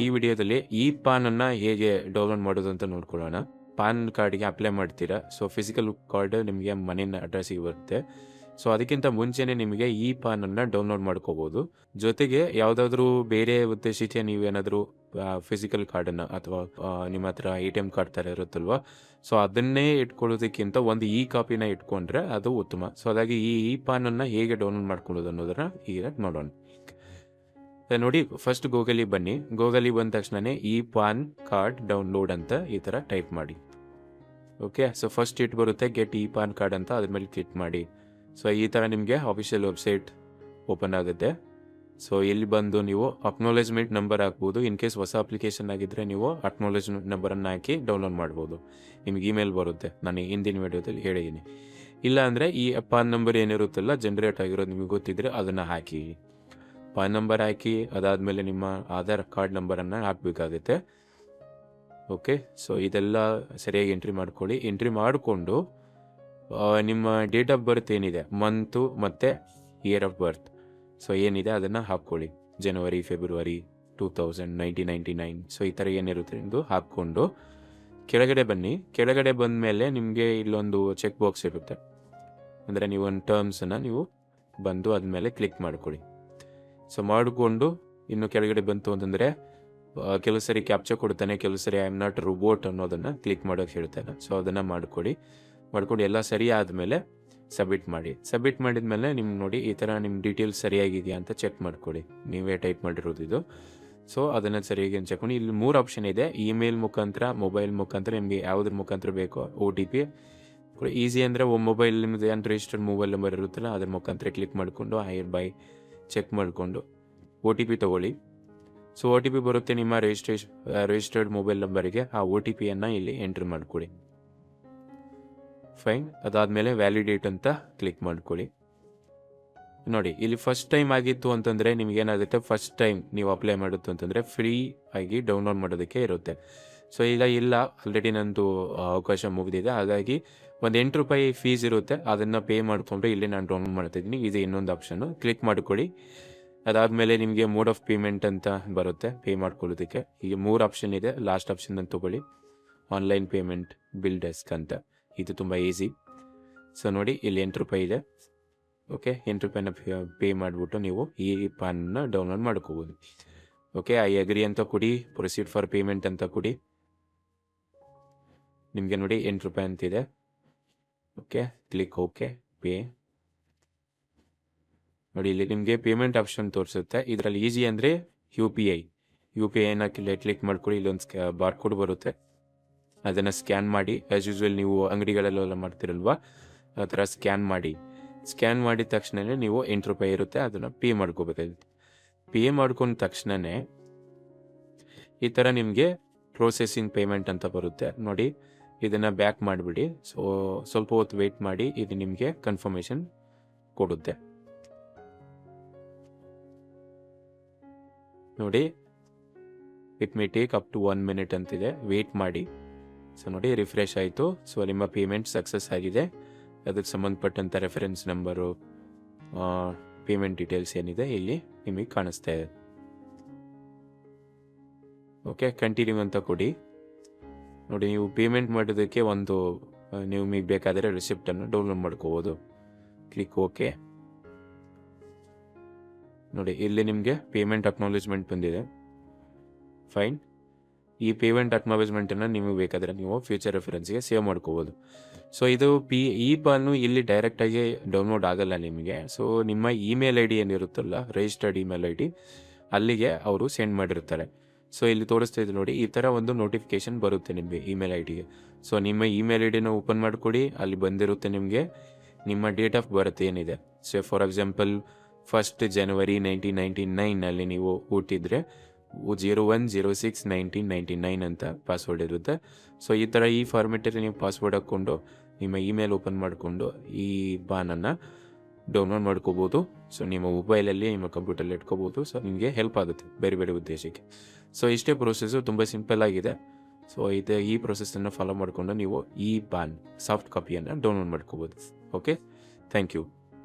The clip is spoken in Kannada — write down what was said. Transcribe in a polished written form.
ಈ ವಿಡಿಯೋದಲ್ಲಿ ಈ ಪಾನನ್ನು ಹೇಗೆ ಡೌನ್ಲೋಡ್ ಮಾಡೋದು ಅಂತ ನೋಡ್ಕೊಳ್ಳೋಣ. ಪಾನ್ ಕಾರ್ಡ್ಗೆ ಅಪ್ಲೈ ಮಾಡ್ತೀರಾ. ಸೊ ಫಿಸಿಕಲ್ ಕಾರ್ಡ್ ನಿಮಗೆ ಮನೆಯ ಅಡ್ರೆಸ್ಸಿಗೆ ಬರುತ್ತೆ. ಸೊ ಅದಕ್ಕಿಂತ ಮುಂಚೆನೇ ನಿಮಗೆ ಈ ಪಾನನ್ನು ಡೌನ್ಲೋಡ್ ಮಾಡ್ಕೋಬೋದು. ಜೊತೆಗೆ ಯಾವುದಾದ್ರೂ ಬೇರೆ ಉದ್ದೇಶಕ್ಕೆ ನೀವೇನಾದರೂ ಫಿಸಿಕಲ್ ಕಾರ್ಡನ್ನು ಅಥವಾ ನಿಮ್ಮ ಹತ್ರ ATM ಕಾರ್ಡ್ ಥರ ಇರುತ್ತಲ್ವ, ಸೊ ಅದನ್ನೇ ಇಟ್ಕೊಳ್ಳೋದಕ್ಕಿಂತ ಒಂದು ಕಾಪಿನ ಇಟ್ಕೊಂಡ್ರೆ ಅದು ಉತ್ತಮ. ಸೊ ಹಾಗಾಗಿ ಈ ಪಾನನ್ನು ಹೇಗೆ ಡೌನ್ಲೋಡ್ ಮಾಡ್ಕೊಳ್ಳೋದು ಅನ್ನೋದನ್ನು ಈಗ ನೋಡೋಣ. ನೋಡಿ, ಫಸ್ಟ್ ಗೂಗಲಿಗೆ ಬನ್ನಿ. ಗೂಗಲಿಗೆ ಬಂದ ತಕ್ಷಣನೇ ಈ ಪಾನ್ ಕಾರ್ಡ್ ಡೌನ್ಲೋಡ್ ಅಂತ ಈ ಥರ ಟೈಪ್ ಮಾಡಿ. ಓಕೆ, ಸೊ ಫಸ್ಟ್ ಇಟ್ ಬರುತ್ತೆ ಗೆಟ್ ಈ ಪಾನ್ ಕಾರ್ಡ್ ಅಂತ, ಅದ್ರ ಮೇಲೆ ಕ್ಲಿಕ್ ಮಾಡಿ. ಸೊ ಈ ಥರ ನಿಮಗೆ ಆಫಿಷಿಯಲ್ ವೆಬ್ಸೈಟ್ ಓಪನ್ ಆಗುತ್ತೆ. ಸೊ ಇಲ್ಲಿ ಬಂದು ನೀವು ಅಕ್ನಾಲೇಜ್ಮೆಂಟ್ ನಂಬರ್ ಹಾಕ್ಬೋದು. ಇನ್ ಕೇಸ್ ಹೊಸ ಅಪ್ಲಿಕೇಶನ್ ಆಗಿದ್ದರೆ ನೀವು ಅಕ್ನಾಲೇಜ್ಮೆಂಟ್ ನಂಬರನ್ನು ಹಾಕಿ ಡೌನ್ಲೋಡ್ ಮಾಡ್ಬೋದು. ನಿಮ್ಗೆ ಇಮೇಲ್ ಬರುತ್ತೆ, ನಾನು ಹಿಂದಿನ ವಿಡಿಯೋದಲ್ಲಿ ಹೇಳಿದ್ದೀನಿ. ಇಲ್ಲ ಅಂದರೆ ಈ ಪಾನ್ ನಂಬರ್ ಏನಿರುತ್ತಲ್ಲ ಜನ್ರೇಟ್ ಆಗಿರೋದು ನಿಮಗೆ ಗೊತ್ತಿದ್ರೆ ಅದನ್ನು ಹಾಕಿ. ಪಾನ್ ನಂಬರ್ ಹಾಕಿ ಅದಾದಮೇಲೆ ನಿಮ್ಮ ಆಧಾರ್ ಕಾರ್ಡ್ ನಂಬರನ್ನು ಹಾಕಬೇಕಾಗುತ್ತೆ. ಓಕೆ, ಸೊ ಇದೆಲ್ಲ ಸರಿಯಾಗಿ ಎಂಟ್ರಿ ಮಾಡ್ಕೊಳ್ಳಿ. ಎಂಟ್ರಿ ಮಾಡಿಕೊಂಡು ನಿಮ್ಮ ಡೇಟ್ ಆಫ್ ಬರ್ತ್ ಏನಿದೆ, ಮಂತು ಮತ್ತು ಇಯರ್ ಆಫ್ ಬರ್ತ್, ಸೊ ಏನಿದೆ ಅದನ್ನು ಹಾಕ್ಕೊಳ್ಳಿ. ಜನವರಿ, ಫೆಬ್ರವರಿ 1999. ಸೊ ಈ ಥರ ಏನಿರುತ್ತೆ ಎಂದು ಹಾಕ್ಕೊಂಡು ಕೆಳಗಡೆ ಬನ್ನಿ. ಕೆಳಗಡೆ ಬಂದ ಮೇಲೆ ನಿಮಗೆ ಇಲ್ಲೊಂದು ಚೆಕ್ ಬಾಕ್ಸ್ ಇರುತ್ತೆ. ಅಂದರೆ ನೀವು ಒಂದು ಟರ್ಮ್ಸನ್ನು ನೀವು ಬಂದು ಅದ್ಮೇಲೆ ಕ್ಲಿಕ್ ಮಾಡ್ಕೊಳ್ಳಿ. ಸೊ ಮಾಡಿಕೊಂಡು ಇನ್ನು ಕೆಳಗಡೆ ಬಂತು ಅಂತಂದರೆ ಕೆಲವು ಸರಿ ಕ್ಯಾಪ್ಚರ್ ಕೊಡ್ತಾನೆ, ಕೆಲವು ಸರಿ ಐ ಆಮ್ ನಾಟ್ ರೋಬೋಟ್ ಅನ್ನೋದನ್ನು ಕ್ಲಿಕ್ ಮಾಡೋಕ್ಕೆ ಹೇಳ್ತಾನೆ. ಸೊ ಅದನ್ನು ಮಾಡ್ಕೊಂಡು ಎಲ್ಲ ಸರಿ ಆದಮೇಲೆ ಸಬ್ಮಿಟ್ ಮಾಡಿ. ಸಬ್ಮಿಟ್ ಮಾಡಿದ್ಮೇಲೆ ನಿಮ್ಗೆ ನೋಡಿ ಈ ಥರ ನಿಮ್ಮ ಡೀಟೇಲ್ಸ್ ಸರಿಯಾಗಿದೆಯಾ ಅಂತ ಚೆಕ್ ಮಾಡ್ಕೊಳ್ಳಿ. ನೀವೇ ಟೈಪ್ ಮಾಡಿರೋದು ಇದು. ಸೊ ಅದನ್ನು ಸರಿಯಾಗಿ ಚೆಕ್ಕೊಂಡು ಇಲ್ಲಿ 3 ಆಪ್ಷನ್ ಇದೆ. ಇಮೇಲ್ ಮುಖಾಂತರ, ಮೊಬೈಲ್ ಮುಖಾಂತರ, ನಿಮಗೆ ಯಾವುದ್ರ ಮುಖಾಂತರ ಬೇಕೋ OTP. ಈಸಿ ಅಂದರೆ ಮೊಬೈಲ್ ನಿಮ್ಮದು ಏನು ರಿಜಿಸ್ಟರ್ಡ್ ಮೊಬೈಲ್ ನಂಬರ್ ಇರುತ್ತಲ್ಲ ಅದ್ರ ಮುಖಾಂತರ ಕ್ಲಿಕ್ ಮಾಡಿಕೊಂಡು ಚೆಕ್ ಮಾಡಿಕೊಂಡು OTP ತೊಗೊಳ್ಳಿ. ಸೊ OTP ಬರುತ್ತೆ ನಿಮ್ಮ ರಿಜಿಸ್ಟರ್ಡ್ ಮೊಬೈಲ್ ನಂಬರಿಗೆ. ಆ OTPಯನ್ನು ಇಲ್ಲಿ ಎಂಟ್ರಿ ಮಾಡ್ಕೊಳ್ಳಿ. ಫೈನ್. ಅದಾದಮೇಲೆ ವ್ಯಾಲಿಡೇಟ್ ಅಂತ ಕ್ಲಿಕ್ ಮಾಡ್ಕೊಳ್ಳಿ. ನೋಡಿ, ಇಲ್ಲಿ ಫಸ್ಟ್ ಟೈಮ್ ಆಗಿತ್ತು ಅಂತಂದರೆ ನಿಮಗೇನಾಗುತ್ತೆ, ಫಸ್ಟ್ ಟೈಮ್ ನೀವು ಅಪ್ಲೈ ಮಾಡುತ್ತು ಅಂತಂದರೆ ಫ್ರೀ ಆಗಿ ಡೌನ್ಲೋಡ್ ಮಾಡೋದಕ್ಕೆ ಇರುತ್ತೆ. ಸೊ ಈಗ ಇಲ್ಲ, ಆಲ್ರೆಡಿ ನಂದು ಅವಕಾಶ ಮುಗಿದಿದೆ. ಹಾಗಾಗಿ ಒಂದು ₹8 ಫೀಸ್ ಇರುತ್ತೆ, ಅದನ್ನು ಪೇ ಮಾಡಿಕೊಂಡ್ರೆ ಇಲ್ಲಿ ನಾನು ಡೌನ್ಲೋಡ್ ಮಾಡ್ತಾಯಿದ್ದೀನಿ. ಇದು ಇನ್ನೊಂದು ಆಪ್ಷನ್ನು, ಕ್ಲಿಕ್ ಮಾಡ್ಕೊಳ್ಳಿ. ಅದಾದಮೇಲೆ ನಿಮಗೆ ಮೋಡ್ ಆಫ್ ಪೇಮೆಂಟ್ ಅಂತ ಬರುತ್ತೆ ಪೇ ಮಾಡ್ಕೊಳ್ಳೋದಕ್ಕೆ. ಈಗ 3 ಆಪ್ಷನ್ ಇದೆ. ಲಾಸ್ಟ್ ಆಪ್ಷನ್ ಅಂತ ತೊಗೊಳ್ಳಿ, ಆನ್ಲೈನ್ ಪೇಮೆಂಟ್, ಬಿಲ್ ಡೆಸ್ಕ್ ಅಂತ. ಇದು ತುಂಬ ಈಸಿ. ಸೊ ನೋಡಿ, ಇಲ್ಲಿ ₹8 ಇದೆ. ಓಕೆ, ₹8ನ ಪೇ ಮಾಡಿಬಿಟ್ಟು ನೀವು ಈ ಪಾನನ್ನು ಡೌನ್ಲೋಡ್ ಮಾಡ್ಕೋಬೋದು. ಓಕೆ, ಐ ಅಗ್ರಿ ಅಂತ ಕೊಡಿ, ಪ್ರೊಸೀಡ್ ಫಾರ್ ಪೇಮೆಂಟ್ ಅಂತ ಕೊಡಿ. ನಿಮಗೆ ನೋಡಿ ₹8 ಅಂತಿದೆ. Okay, click okay, pay. ನೋಡಿ, ಇಲ್ಲಿ ನಿಮಗೆ ಪೇಮೆಂಟ್ ಆಪ್ಷನ್ ತೋರಿಸುತ್ತೆ. ಇದರಲ್ಲಿ ಈಸಿ ಅಂದರೆ UPIನ ಕ್ಲಿಕ್ ಮಾಡ್ಕೊಳ್ಳಿ. ಇಲ್ಲೊಂದು ಬಾರ್ಕೋಡ್ ಬರುತ್ತೆ, ಅದನ್ನು ಸ್ಕ್ಯಾನ್ ಮಾಡಿ. ಆ್ಯಸ್ ಯೂಸ್ವಲ್ ನೀವು ಅಂಗಡಿಗಳಲ್ಲೆಲ್ಲ ಮಾಡ್ತಿರಲ್ವ, ಆ ಥರ ಸ್ಕ್ಯಾನ್ ಮಾಡಿದ ತಕ್ಷಣವೇ ನೀವು ₹8 ಇರುತ್ತೆ, ಅದನ್ನು ಪೇ ಮಾಡ್ಕೋಬೇಕಾಗುತ್ತೆ. ಪೇ ಮಾಡ್ಕೊಂಡ ತಕ್ಷಣವೇ ಈ ಥರ ನಿಮಗೆ ಪ್ರೊಸೆಸಿಂಗ್ ಪೇಮೆಂಟ್ ಅಂತ ಬರುತ್ತೆ. ನೋಡಿ, ಇದನ್ನು ಬ್ಯಾಕ್ ಮಾಡಿಬಿಡಿ. ಸೊ ಸ್ವಲ್ಪ ಹೊತ್ತು ವೆಯ್ಟ್ ಮಾಡಿ, ಇದು ನಿಮಗೆ ಕನ್ಫರ್ಮೇಷನ್ ಕೊಡುತ್ತೆ. ನೋಡಿ, it may take up to 1 minute ಅಂತಿದೆ, ವೆಯ್ಟ್ ಮಾಡಿ. ಸೊ ನೋಡಿ, ರಿಫ್ರೆಶ್ ಆಯಿತು. ಸೊ ನಿಮ್ಮ ಪೇಮೆಂಟ್ ಸಕ್ಸಸ್ ಆಗಿದೆ. ಅದಕ್ಕೆ ಸಂಬಂಧಪಟ್ಟಂಥ ರೆಫರೆನ್ಸ್ ನಂಬರು, ಪೇಮೆಂಟ್ ಡೀಟೇಲ್ಸ್ ಏನಿದೆ ಇಲ್ಲಿ ನಿಮಗೆ ಕಾಣಿಸ್ತಾ ಇದೆ. ಓಕೆ, ಕಂಟಿನ್ಯೂ ಅಂತ ಕೊಡಿ. ನೋಡಿ, ನೀವು ಪೇಮೆಂಟ್ ಮಾಡೋದಕ್ಕೆ ನಿಮಗೆ ಬೇಕಾದರೆ ರಿಸಿಪ್ಟನ್ನು ಡೌನ್ಲೋಡ್ ಮಾಡ್ಕೋಬೋದು. Click okay. ನೋಡಿ, ಇಲ್ಲಿ ನಿಮಗೆ ಪೇಮೆಂಟ್ ಅಕ್ನಾಲೇಜ್ಮೆಂಟ್ ಬಂದಿದೆ. ಫೈನ್. ಈ ಪೇಮೆಂಟ್ ಅಕ್ನಾಲೇಜ್ಮೆಂಟನ್ನು ನಿಮಗೆ ಬೇಕಾದರೆ ನೀವು ಫ್ಯೂಚರ್ ರೆಫರೆನ್ಸ್ಗೆ ಸೇವ್ ಮಾಡ್ಕೋಬೋದು. ಸೊ ಇದು ಈ ಪಾನು ಇಲ್ಲಿ ಡೈರೆಕ್ಟಾಗಿ ಡೌನ್ಲೋಡ್ ಆಗಲ್ಲ ನಿಮಗೆ. ಸೊ ನಿಮ್ಮ ಇಮೇಲ್ ID ಏನಿರುತ್ತಲ್ಲ, ರಿಜಿಸ್ಟರ್ಡ್ ಇಮೇಲ್ ID, ಅಲ್ಲಿಗೆ ಅವರು ಸೆಂಡ್ ಮಾಡಿರ್ತಾರೆ. ಸೊ ಇಲ್ಲಿ ತೋರಿಸ್ತಾ ಇದೆ ನೋಡಿ, ಈ ಥರ ಒಂದು ನೋಟಿಫಿಕೇಶನ್ ಬರುತ್ತೆ ನಿಮಗೆ ಇಮೇಲ್ IDಗೆ. ಸೊ ನಿಮ್ಮ ಇಮೇಲ್ IDನ ಓಪನ್ ಮಾಡಿಕೊಡಿ. ಅಲ್ಲಿ ಬಂದಿರುತ್ತೆ ನಿಮಗೆ ನಿಮ್ಮ ಡೇಟ್ ಆಫ್ ಬರ್ತ್ ಏನಿದೆ. ಸೊ ಫಾರ್ ಎಕ್ಸಾಂಪಲ್ 1 January 1999 ನೀವು ಹುಟ್ಟಿದ್ರೆ 01/06/1999 ಅಂತ ಪಾಸ್ವರ್ಡ್ ಇರುತ್ತೆ. ಸೊ ಈ ಥರ ಈ ಫಾರ್ಮೆಟಲ್ಲಿ ನೀವು ಪಾಸ್ವರ್ಡ್ ಹಾಕ್ಕೊಂಡು ನಿಮ್ಮ ಇಮೇಲ್ ಓಪನ್ ಮಾಡಿಕೊಂಡು ಈ ಪಾನನ್ನು ಡೌನ್ಲೋಡ್ ಮಾಡ್ಕೋಬೋದು. ಸೊ ನಿಮ್ಮ ಮೊಬೈಲಲ್ಲಿ, ನಿಮ್ಮ ಕಂಪ್ಯೂಟರಲ್ಲಿ ಇಟ್ಕೋಬೋದು. ಸೊ ನಿಮಗೆ ಹೆಲ್ಪ್ ಆಗುತ್ತೆ ಬೇರೆ ಬೇರೆ ಉದ್ದೇಶಕ್ಕೆ. ಸೊ ಇಷ್ಟೇ ಪ್ರೊಸೆಸ್ಸು, ತುಂಬ ಸಿಂಪಲ್ ಆಗಿದೆ. ಸೊ ಈ ಪ್ರೊಸೆಸನ್ನು ಫಾಲೋ ಮಾಡಿಕೊಂಡು ನೀವು ಈ ಪಾನ್ ಸಾಫ್ಟ್ ಕಾಪಿಯನ್ನು ಡೌನ್ಲೋಡ್ ಮಾಡ್ಕೋಬೋದು. Okay, thank you.